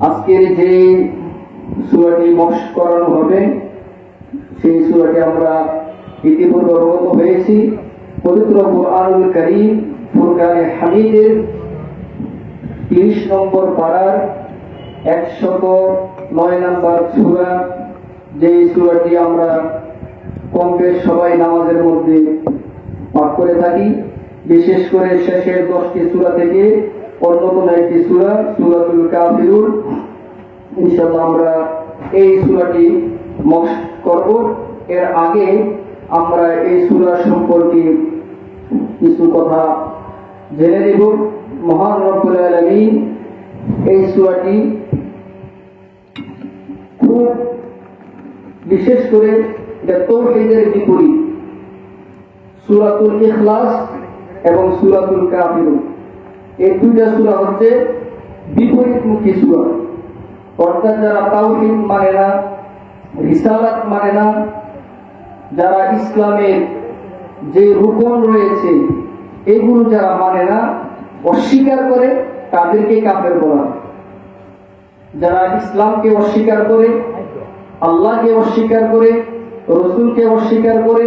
আজকের যে সূরাটি মশ করানো হবে সেই সূরাটি আমরা ইতিপূর্বে অবগত হয়েছি। পবিত্র কুরআনুল কারীম ফুরকানে হামিদের 30 নম্বর পারার 109 নম্বর সূরা, যে সূরাটি আমরা কম বেশ সবাই নামাজের মধ্যে পাঠ করে থাকি। বিশেষ করে শেষের 10টি সূরা থেকে অন্যতম একটি সূরা সূরাতুল কাফিরুন। ইনশাআল্লাহ আমরা এই সূরাটি মশ করব। এর আগে আমরা এই সূরা সম্পর্কে কিছু কথা জেনে নেব। মহান রব্বুল আলামিন এই সূরাটি খুব বিশেষ করে এটা তাওহীদের বিপরীত। সূরাতুল ইখলাস এবং সূরাতুল কাফিরুন এই দুইটা সূরা হচ্ছে বিপরীতমুখী সূরা। অর্থাৎ যারা তাওহীদ মানে না, রিসালাত মানে না, যারা ইসলামের যে রুকন রয়েছে এগুলো যারা মানে না, অস্বীকার করে, তাদেরকে কাফের বলা। যারা ইসলামকে অস্বীকার করে, আল্লাহকে অস্বীকার করে, রসুলকে অস্বীকার করে,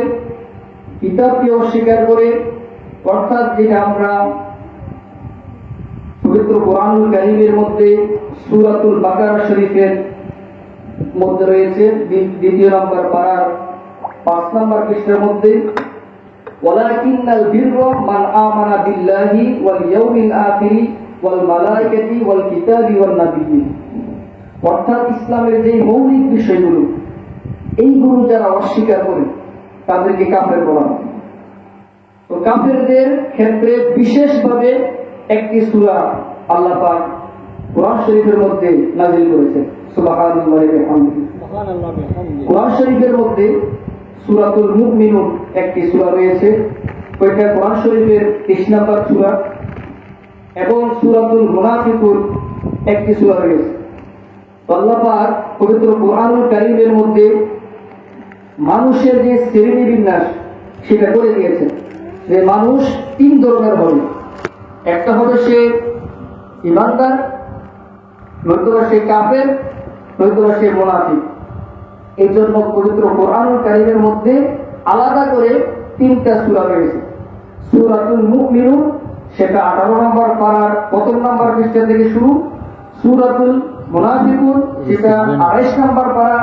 কিতাবকে অস্বীকার করে, অর্থাৎ যেটা আমরা পবিত্র কুরআনুল কারীমের মধ্যে সূরাতুল বাকারা শরীফের মধ্যে রয়েছে 2 নম্বর পারার 5 নম্বর পৃষ্ঠার মধ্যে, ওয়ালাকিন্নাল বিররা মান আমানা বিল্লাহি ওয়াল ইয়াউমিল আখির ওয়াল মালায়েকাতি ওয়াল কিতাবি ওয়ান নাবিয়্যিন। অর্থাৎ ইসলামের যে মৌলিক বিষয়গুলো এইগুলো যারা অস্বীকার করে তাদেরকে কাফের বলা হয়। তো কাফেরদের ক্ষেত্রে বিশেষভাবে একটি সূরা আল্লাহ পাক কোরআন শরীফের মধ্যে নাযিল করেছেন। সুবহানাল্লাহি ওয়া বিহামদিহি। কোরআন শরীফের মধ্যে সূরাতুল মুমিনুন একটি সূরা রয়েছে, ওইটা কোরআন শরীফের 30 নম্বর সূরা, এবং সূরাতুল মুনাফিকুন একটি সূরা রয়েছে। আল্লাহ পাক পবিত্র কুরআনুল কারীমের মধ্যে মানুষের যে শ্রেণী বিন্যাস সেটা করে দিয়েছেন যে মানুষ 3 ধরনের হবে। একটা হবে সে ঈমানদার, নয়তোবা সে কাফের, নয়তোবা সে মুনাফিক। এই জন্য পবিত্র কুরআনুল কারীমের মধ্যে আলাদা করে 3টা সূরা রয়েছে। সূরাতুল মুমিনুন সেটা 18 নম্বর পারার 1 নম্বর পৃষ্ঠা থেকে শুরু, সূরাতুল মুনাফিকুন সেটা 28 নম্বর পারা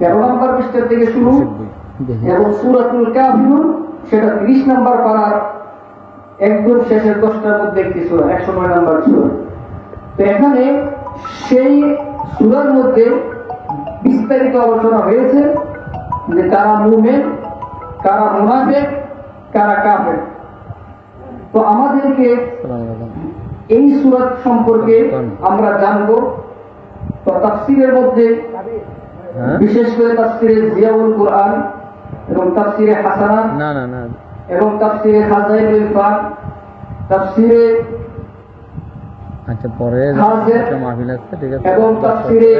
13 নম্বর পৃষ্ঠা থেকে শুরু, এবং সূরাতুল কাফিরুন সেটা 30 নম্বর পারার একদম শেষের 10টার মধ্যে একটি সূরা, 109 নম্বর সূরা। তো এখানে সেই সূরার মধ্যে বিস্তারিত আলোচনা হয়েছে যে কারা মুমিন, কারা মুনাফিক, কারা কাফের। তো আমাদেরকে এই সূরা সম্পর্কে আমরা জানব। তো তাফসীরের মধ্যে বিশেষ করে তাফসীরে জিয়াউল কুরআন এবং তাফসীরে হাসানাত এবং তাফসীরে খাজাইনুল ইরফান, তাফসীরে আচ্ছা পরে একটা মাহফিল আছে, ঠিক আছে, এবং তাফসীরে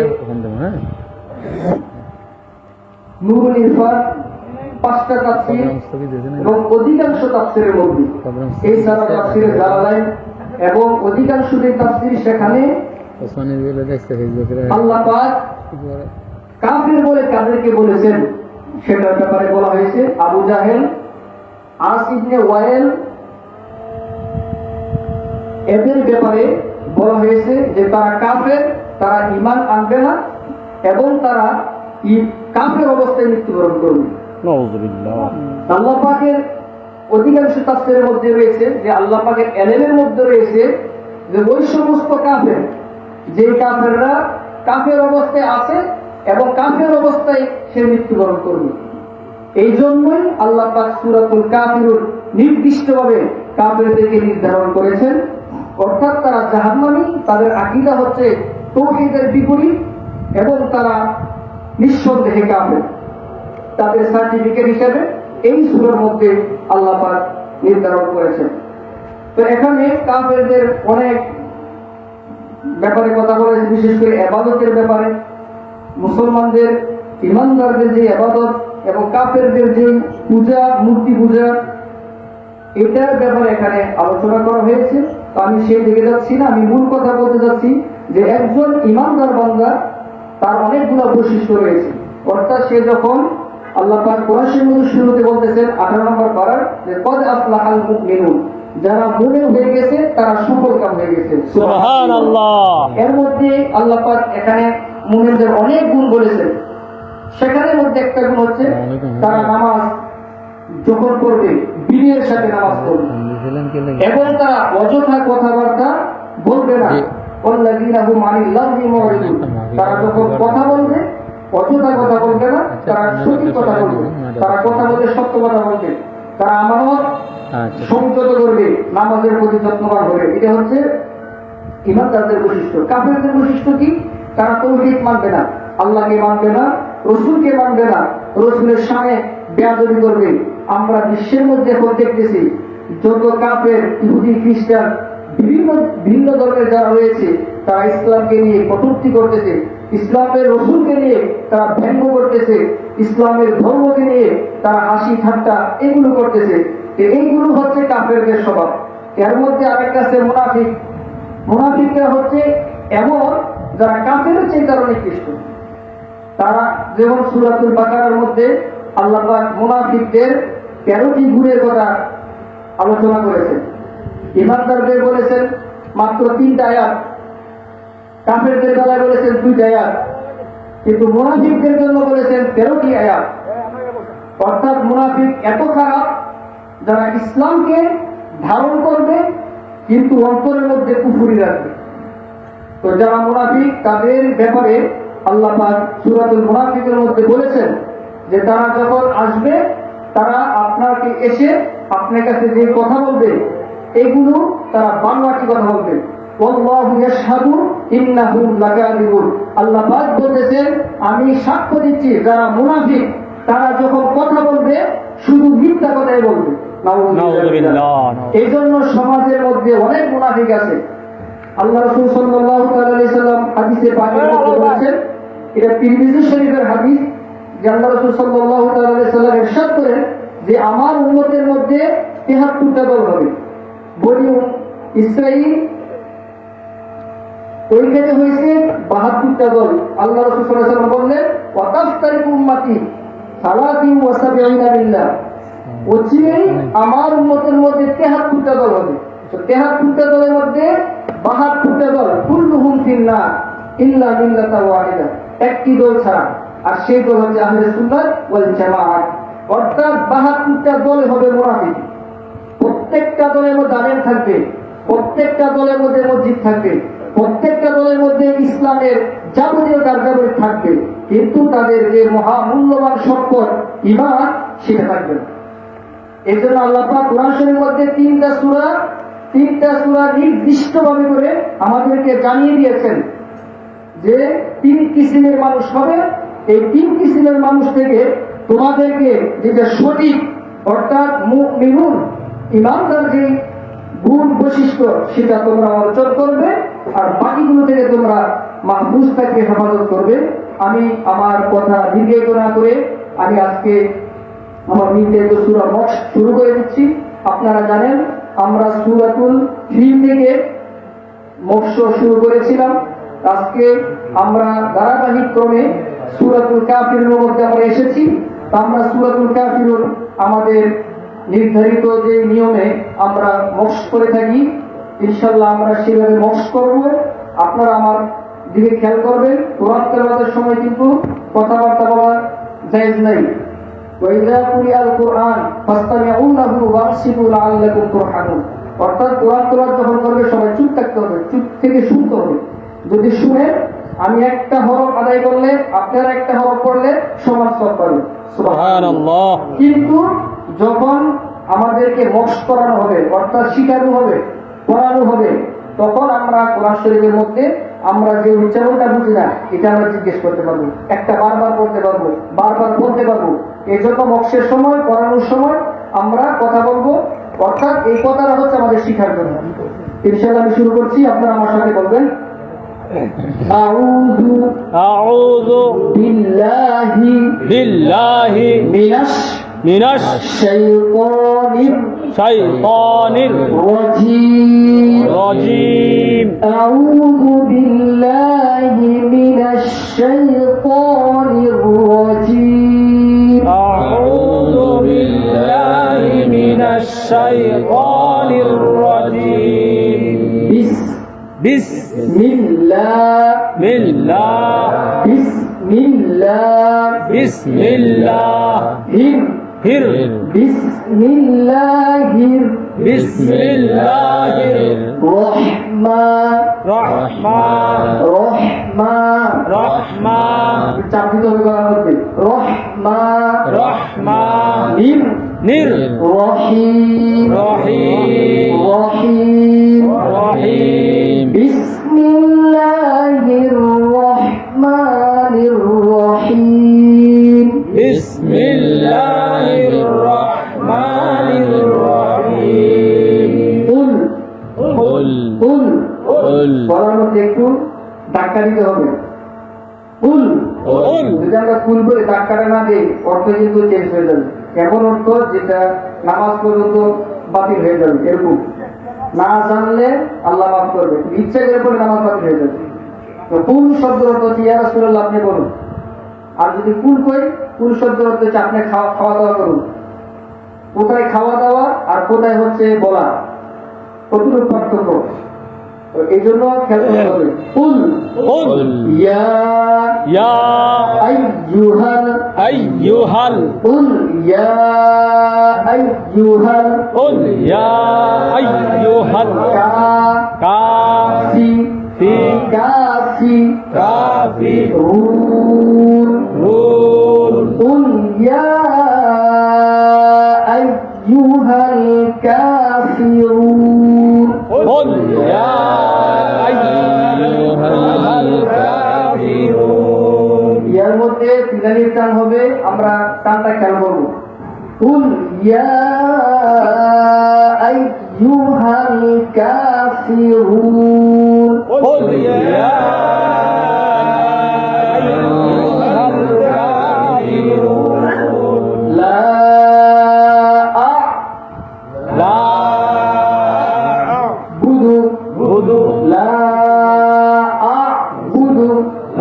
নূরুল ইরফান, 5টা তাফসীর এবং অধিকাংশ তাফসীরের মধ্যে এই সারা তাফসীরে জালালাইন এবং অধিকাংশ যে তাফসীর সেখানে আল্লাহ পাক কাফের বলে কাদেরকে বলেছেন সেটার ব্যাপারে বলা হয়েছে। আবু জাহেল, আস ইবনে ওয়াইল, এদের ব্যাপারে বলা হয়েছে যে তারা কাফের, তারা ঈমান আনবে না এবং তারা কাফের অবস্থায় মৃত্যুবরণ করবে। আল্লাহ পাকের অধিকাংশ তাফসীরের মধ্যে রয়েছে যে আল্লাহ পাকের এলেমের মধ্যে রয়েছে যে ওই সমস্ত কাফের যে কাফেররা কাফের অবস্থায় আছে এবং কাফের অবস্থায় সে মৃত্যুবরণ করবে। এই জন্যই আল্লাহ পাক সূরাতুল কাফিরুন নির্দিষ্টভাবে কাফেরদেরকে নির্ধারণ করেছেন। অর্থাৎ তারা জাহান্নামী, তাদের আকীদা হচ্ছে তাওহীদের বিপরীত এবং তারা নিঃসন্দেহে কাফের। তাদের সার্টিফিকেট হিসেবে এই সূরার মধ্যে আল্লাহ পাক নির্ধারণ করেছেন। তো এখানে কাফেরদের অনেক ব্যাপারে কথা বলেছে, বিশেষ করে ইবাদতের ব্যাপারে। মুসলমানদের ঈমানদারদের যে ইবাদত এবং কাফেরদের যে পূজা, মূর্তি পূজা, এটার ব্যাপারে এখানে আলোচনা করা হয়েছে। তো আমি সেই দিকে যাচ্ছি না, আমি মূল কথা বলতে যাচ্ছি যে একজন ইমানদার বান্দা তার অনেকগুলো বৈশিষ্ট্য রয়েছে। অর্থাৎ সে যখন আল্লাহ পাক কোরআন শরীফের শুরুতে বলতেছেন 18 নম্বর পারার যে কদ আফলাহাল মুমিনুন, যারা মুমিন হয়ে গেছে তারা সফল কাম হয়ে গেছে। সুবহানাল্লাহ। এর মধ্যে আল্লাহ পাক এখানে মুমিনদের অনেক গুণ বলেছেন। সেখানের মধ্যে একটা গুণ হচ্ছে তারা নামাজ যখন পড়বে বিনয়ের সাথে নামাজ পড়বে দিয়েছিলেন কি লাগে? এবং তারা অযথা কথাবার্তা বলবে না। ওয়াল্লাযীনা হুম আনিল লাগবি মুরিদুন, তারা যখন কথা বলবে অযথা কথা বলবে না, তারা সঠিক কথা বলবে, তারা কথা বলতে সত্য কথা বলবে, তারা আমানত আচ্ছা, সংযত করবে, নামাজের প্রতি যত্নবান হবে। এটা হচ্ছে ইমানদারদের বৈশিষ্ট্য। কাফেরদের বৈশিষ্ট্য কি? তারা তৌহিদ মানবে না, আল্লাহকে মানবে না, রসুলকে মানবে না, রসুলের সামনে বেয়াদবি করবে। আমরা বিশ্বের মধ্যে এখন দেখতেছি যত কাফের, ইহুদি, খ্রিস্টান, বিভিন্ন ভিন্ন ধর্মের যারা রয়েছে তারা ইসলামকে নিয়ে কটূক্তি করতেছে, ইসলামের রসুলকে নিয়ে তারা ব্যঙ্গ করতেছে, ইসলামের ধর্মকে নিয়ে তারা হাসি ঠাট্টা এগুলো করতেছে। তো এইগুলো হচ্ছে কাফেরদের স্বভাব। এর মধ্যে আরেকটা আছে মুনাফিক। মুনাফিকরা হচ্ছে এমন যারা কাফের চিন্তার নিকৃষ্ট। তারা যেমন সূরাতুল বাকারার মধ্যে আল্লাহ পাক মুনাফিকদের 13টি গুণের কথা আলোচনা করেছেন। ইমানদারদের বলেছেন মাত্র 3টা আয়াত, কাফেরদের বেলায় বলেছেন 2টা আয়াত, কিন্তু মুনাফিকদের জন্য বলেছেন 13টি আয়াত। অর্থাৎ মুনাফিক এত খারাপ যারা ইসলামকে ধারণ করবে কিন্তু অন্তরের মধ্যে কুফরি রাখবে। তো যারা মুনাফিক তাদের ব্যাপারে আল্লাহ পাক সূরাতুল মুনাফিকের মধ্যে বলেছেন যে তারা যখন আসবে তারা আপনাকে এসে আপনার কাছে যে কথা বলবে এগুলো তারা বানোয়াটি কথা বলবে। ওয়াল্লাহু ইয়াশহাদু ইন্নাহুম লাকাযিবুন, আল্লাহ পাক বলতেছেন আমি সাক্ষ্য দিচ্ছি যারা মুনাফিক তারা যখন কথা বলবে শুধু মিথ্যা কথাই বলবে। নাউযুবিল্লাহ। এই জন্য সমাজের মধ্যে অনেক মুনাফিক আছে। আল্লাহ রাসূল সাল্লাল্লাহু আলাইহি সাল্লাম হাদিসে পাকের মধ্যে বলেছেন, এটা তিরমিজি শরীফের হাদিস, যে আল্লাহ রাসূল সাল্লাল্লাহু আলাইহি সাল্লাম ইরশাদ করেন যে আমার উম্মতের মধ্যে 73টা দল হবে। বনি ইসরাঈল ওইখানে হয়েছে 72টা দল। আল্লাহ রাসূল সাল্লাল্লাহু আলাইহি সাল্লাম বললেন ওয়া তাফতারিকু উম্মতি 73 বিল্লাহ, অচিরেই আমার উম্মতের মধ্যে 73টা দল হবে। তো 73টা দলের মধ্যে 72টা দল কুল্লুহুম ফিন্নার ইল্লা মিল্লাতা ওয়াহিদা, একটি দল ছাড়া, আর সেই দল হচ্ছে আহলে সুন্নাত ওয়াল জামাআত। অর্থাৎ 72টা দল হবে মুনাফিক। প্রত্যেকটা দলের মধ্যে আলেম থাকবে, প্রত্যেকটা দলের মধ্যে মসজিদ থাকবে, প্রত্যেকটা দলের মধ্যে ইসলামের যাবতীয় কার্যাবলী থাকবে, কিন্তু তাদের যে মহামূল্যবান সম্পদ ঈমান সেটা থাকবে না। এই জন্য আল্লাহ পাক কোরআন শরীফের মধ্যে 3টা সূরা নির্দিষ্টভাবে করে আমাদেরকে জানিয়ে দিয়েছেন যে 3 কিসিমের মানুষ হবে। এই 3 কিসিমের মানুষ থেকে তোমাদেরকে যেটা সঠিক অর্থাৎ মুমিনুন ইমানদার যে গুণ বৈশিষ্ট্য সেটা তোমরা অর্জন করবে, আর বাকিগুলো থেকে তোমরা মাহফুজ থাকবে, হেফাজত করবে। আমি আমার কথা দীর্ঘায়িত না করে আমি আজকে আমার নির্ধারিত সূরা মক্স শুরু করে দিচ্ছি। আপনারা জানেন আমরা সূরাতুল ফিল থেকে মক্স শুরু করেছিলাম। আজকে আমরা ধারাবাহিক ক্রমে সূরাতুল কাফিরুনের মধ্যে আমরা এসেছি। তা আমরা সূরাতুল কাফিরুন আমাদের নির্ধারিত যে নিয়মে আমরা মক্স করে থাকি, ইনশাআল্লাহ আমরা সেভাবে মক্স করব। আপনারা আমার দিকে খেয়াল করবেন। কোরআন তেলাওয়াতের সময় কিন্তু কথাবার্তা বলা জায়েজ নাই। ওয়াইযা কুরিআল কুরআন ফাসতামিউ লাহু ওয়ানসিতু লাআল্লাকুম তুরহামুন, অর্থাৎ কোরআন তেলাওয়াত যখন করবে সবাই চুপ থাকতে হবে, চুপ থেকে শুনতে হবে। যদি শুনে আমি একটা হরফ আদায় করলে আপনারা একটা হরফ পড়লে সমান সওয়াব পাবেন। সুবহানাল্লাহ। কিন্তু যখন আমাদেরকে মক্স করানো হবে অর্থাৎ শিখানো হবে, পড়ানো হবে, তখন আমরা কোরআন শরীফের মধ্যে আমরা যে উচ্চারণটা বুঝি না এটা আমরা জিজ্ঞেস করতে পারবো, একটা বারবার পড়তে পারবো, বারবার বলতে পারবো। এই জন্য মক্সের সময়, পড়ানোর সময় আমরা কথা বলবো, অর্থাৎ এই কথাটা হচ্ছে আমাদের শিখার জন্য। ইনশাআল্লাহ আমি শুরু করছি, আপনারা আমার সাথে বলবেন আউযু বিল্লাহি বিল্লাহি মিনাশ মিনাশ শাইতানির الشيطان الرجيم. الرجيم. أعوذ بالله من الشيطان الرجيم. أعوذ بالله من الشيطان الرجيم. بسم الله بسم الله بسم الله هر بسم الله بسم الله الرحمن رحمن চাপ দিতে হবে গলার মধ্যে رحمن নির রহিম رحيم বিসমিল্লাহির রহমানির রহিম. بسم الله الرحمن الرحيم. কুল قل কুল قل বলার মধ্যে একটু ধাক্কা দিতে হবে. কুল قل যদি আমরা কুল বলে ধাক্কাটা না দিই অর্থ কিন্তু চেঞ্জ হয়ে যাবে. এমন অর্থ যেটা নামাজ পর্যন্ত বাতিল হয়ে যাবে. এরকম না জানলে আল্লাহ মাফ করবে, ইচ্ছা করে পরে নামাজ বাতিল হয়ে যাবে. তো কুল শব্দের অর্থ হচ্ছে ইয়া রাসূলুল্লাহ আপনি বলুন. আর যদি কুল কই, কুল শব্দের অর্থ হচ্ছে আপনি খাওয়া দাওয়া করুন. কোথায় খাওয়া দাওয়া আর কোথায় হচ্ছে বলা, কতটুকু পার্থক্য, তো এই জন্য খেয়াল করতে হবে. কুল قل ইয়া يا আইয়ুহাল أيها قل يا أيها قل يا أيها الكافرون. قل يا أيها الكافرون. قل يا أيها الكافرون. ইয়ার মধ্যে তিনালির টান হবে, আমরা টানটা খেয়াল করবো. قل يا أيها الكافرون. قل يا أيها الكافرون. لا لا أعبد لا أعبد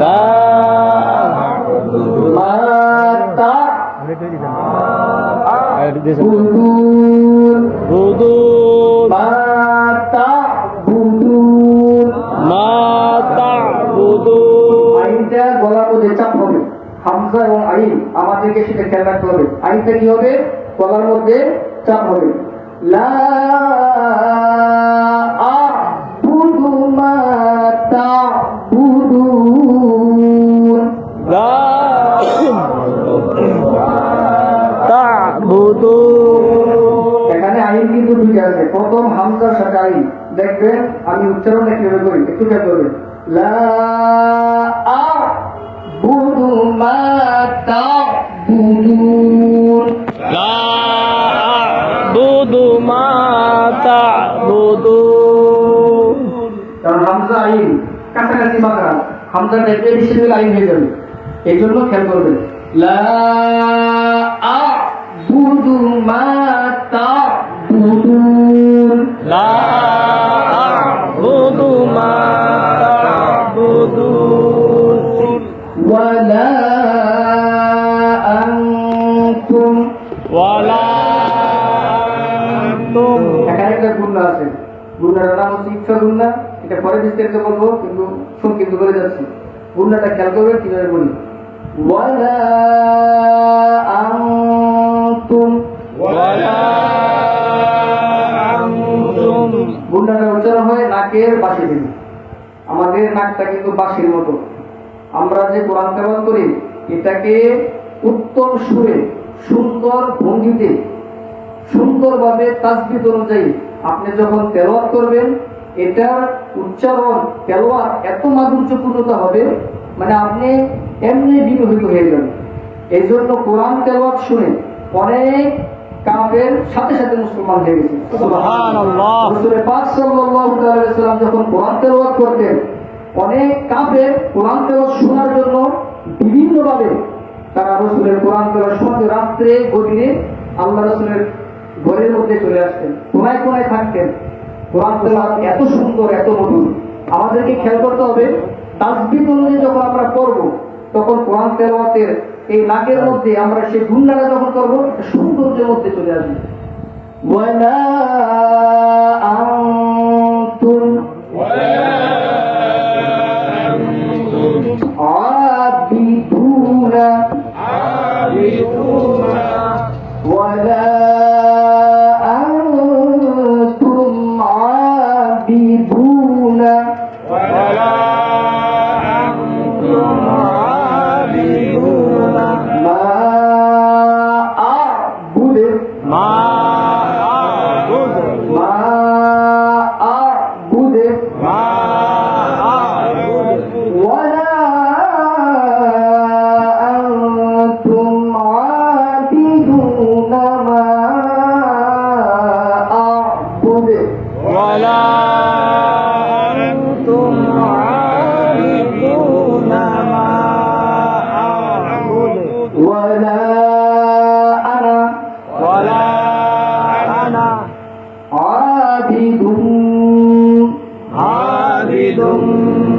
لا ما تعبدون ما تعبدون. ما تعبدون. আইনটা গলার মধ্যে চাপ হবে, হামজা এবং আইন আমাদেরকে সেটা খেয়াল রাখতে হবে. আইনটা কি হবে, গলার মধ্যে চাপ হবে. লা আ'বুদু মা তা'বুদুন. لا تعبدون. এখানে আইন কিন্তু দুইটা আছে, প্রথম হামজার সাথে আইন. দেখবেন আমি উচ্চারণ কিভাবে করি, একটু খেয়াল করবেন. লা আ'বুদু মা তা'বুদুন. لا أعبد ما تعبدون. কারণ হামজা আইন কাছাকাছি মাত্রা, হামজা টাইপের হিসেবে আইন হয়ে যাবে. এই জন্য খেয়াল করবেন. লা আ'বুদু মা তা'বুদুন. لا أعبد ما تعبدون. ولا أنتم. ولا أنتم. এখানে একটা গুণা আছে, গুণার নাম হচ্ছে ইচ্ছা গুণা. এটা পরে বিস্তারিত বলবো, কিন্তু সংক্ষিপ্ত করে যাচ্ছি. গুণাটা খেয়াল করবেন কিভাবে বলি. ولا أنتم. ولا أنتم. গুণাটা উচ্চারণ হয় নাকের বাঁশি থেকে. আমাদের নাকটা কিন্তু বাঁশির মতো. আমরা যে কোরআন তেলাওয়াত করি এটাকে উত্তম সুরে, সুন্দর ভঙ্গিতে, সুন্দরভাবে তাসবিহ অনুযায়ী আপনি যখন তেলাওয়াত করবেন, এটার উচ্চারণ তেলাওয়াত এত মাধুর্যপূর্ণতা হবে, মানে আপনি এমনি বিমোহিত হয়ে যাবেন. এই জন্য কোরআন তেলাওয়াত শুনে অনেক কাফের সাথে সাথে মুসলমান হয়ে গেছে. সুবহানাল্লাহ। রাসূল পাক সাল্লাল্লাহু আলাইহি ওয়াসাল্লাম যখন কোরআন তেলাওয়াত করতেন, অনেক কাফের কোরআন তেলাওয়াত শোনার জন্য বিভিন্নভাবে তারা রাসূলের কোরআন তেলাওয়াত শুনতে রাত্রে গভীরে আল্লাহ রাসূলের ঘরের মধ্যে চলে আসতেন, কোনায় কোনায় থাকতেন। কোরআন তেলাওয়াত এত সুন্দর, এত মধুর। আমাদেরকে খেয়াল করতে হবে, তাসবিহ অনুযায়ী যখন আমরা পড়ব, তখন কোরআন তেলাওয়াতের এই নাকের মধ্যে আমরা সেই গুণগানটা যখন করবো, একটা সৌন্দর্যের মধ্যে চলে আসবে। ওয়ালা আনতুম আবিদুনা ওয়ালা আনতুম আবিদুনা মা আ'বুদু মা আ'বুদু মা আ'বুদু মা আ'বুদু ওয়ালা আনতুম আবিদুনা মা আ'বুদু ওয়ালা আনতুম আ'বিদুনা মা আ'বুদু ওয়ালা আনা ওয়ালা আনা আবিদুন আ'বিদুন।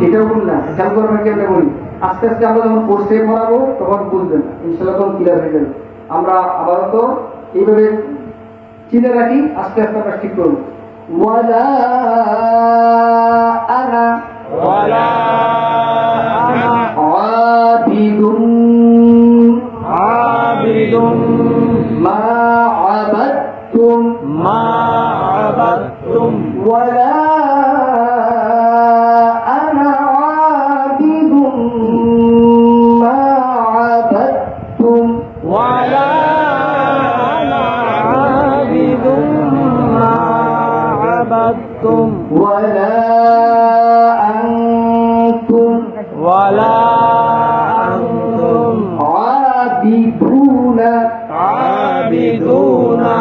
এটাও বল না, খেয়াল করবেন কেমনে বলি। আস্তে আস্তে আমরা যখন কোর্সে পড়াবো তখন বুঝবেন, ইনশাআল্লাহ তখন ক্লিয়ার হয়ে যাবে। আমরা আপাতত এইভাবে চিনে রাখি, আস্তে আস্তে আমরা ঠিক করবো। ওয়ালা আনা ওয়ালা আনা আবিদুন আ'বিদুন মা আবাদতুম মা আ'বাদতুম ওয়ালা আনা আবিদুন মা আবাদতুম ওয়ালা আনা আ'বিদুন মা আ'বাদতুম ওয়ালা আনতুম ওয়ালা আনতুম আবিদুনা আ'বিদুনা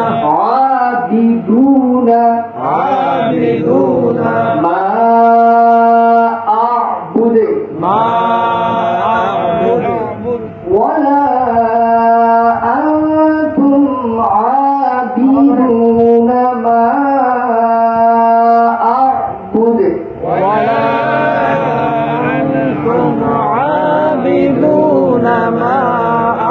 আবিদুনা আ'বিদুনা মা আ'বুদু মা আ'বুদু ওয়ালা আনতুম আবিদুনা মা আ'বুদু ওয়ালা আনতুম আ'বিদুনা মা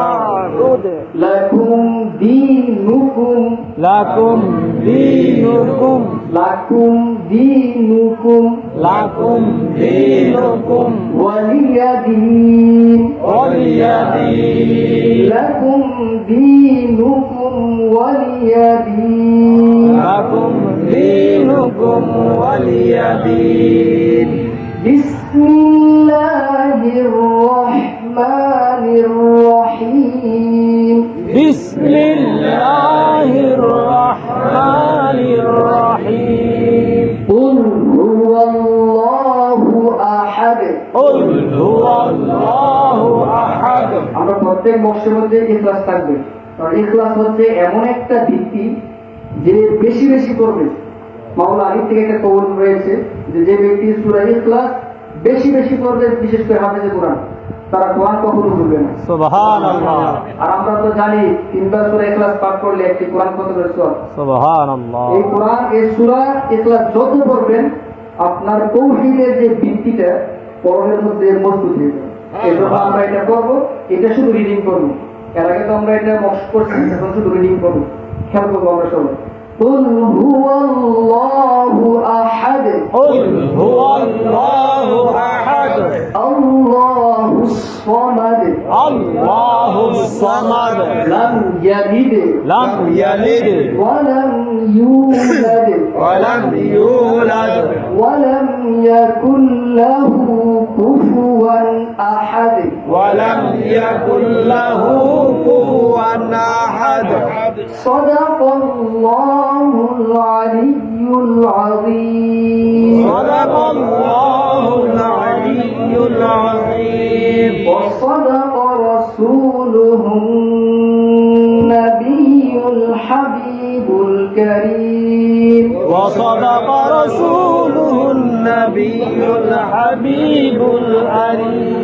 আ'বুদু লাকুম দীনুকুম লাকুম দীনুকুম লাকুম দীনুকুম লাকুম দীনুকুম ওয়ালিয়া দীন ওয়ালিয়া দীন লাকুম দীনুকুম ওয়ালিয়া দীন লাকুম দীনুকুম ওয়ালিয়া দীন। বিসমিল্লাহির রহমানির রহিম বিসমিল্লাহির রহমানির রহিম। কুল হুয়াল্লাহু আহাদ। কুল হুয়াল্লাহু আহাদ। আমরা প্রত্যেক বক্সের মধ্যে ইখলাস থাকবে, কারণ ইখলাস হচ্ছে এমন একটা ভিত্তি যে বেশি বেশি করবে। মাওলা আলী থেকে একটা কৌল রয়েছে যে যে ব্যক্তি সূরা ইখলাস বেশি বেশি করবে, বিশেষ করে হাফেজে কোরআন, তারা কোরআন কখনো ভুলবে না। সুবহানাল্লাহ আর আমরা তো জানি 3 বার সূরা ইখলাস পাঠ করলে একটি কোরআন খতমের সওয়াব। সুবহানাল্লাহ। এই কোরআন, এই সূরা ইখলাস যত পড়বেন, আপনার তৌহিদের যে ভিত্তিটা পড়ার মধ্যে মজবুত হয়ে যাবে। এই জন্য আমরা এটা করবো, এটা শুধু রিডিং করবো। এর আগে তো আমরা এটা বক্স করছি, এখন শুধু রিডিং করবো। খেয়াল করবো আমরা সবাই। কুল হুয়াল্লাহু আহাদ। কুল হুয়াল্লাহু আহাদ। আল্লাহুস সামাদ। আল্লাহুস সামাদ। লাম ইয়ালিদ লাম ইয়ালিদ ওয়া লাম ইউলাদ ওয়া লাম ইউলাদ ওয়া লাম ইয়াকুল লাহু কুফুয়ান আহাদ। ওয়া লাম ইয়াকুল লাহু কুফুয়ান আহাদ। সাদাকাল্লাহুল আলিয়্যুল আযীম। সাদাকাল্লাহুল আলিয়্যুল আযীম। ওয়া সাদাকা রাসূলুহুন নাবিয়্যুল হাবিবুল কারীম। ওয়া সাদাকা রাসূলুহুন নাবিয়্যুল হাবিবুল আলিম।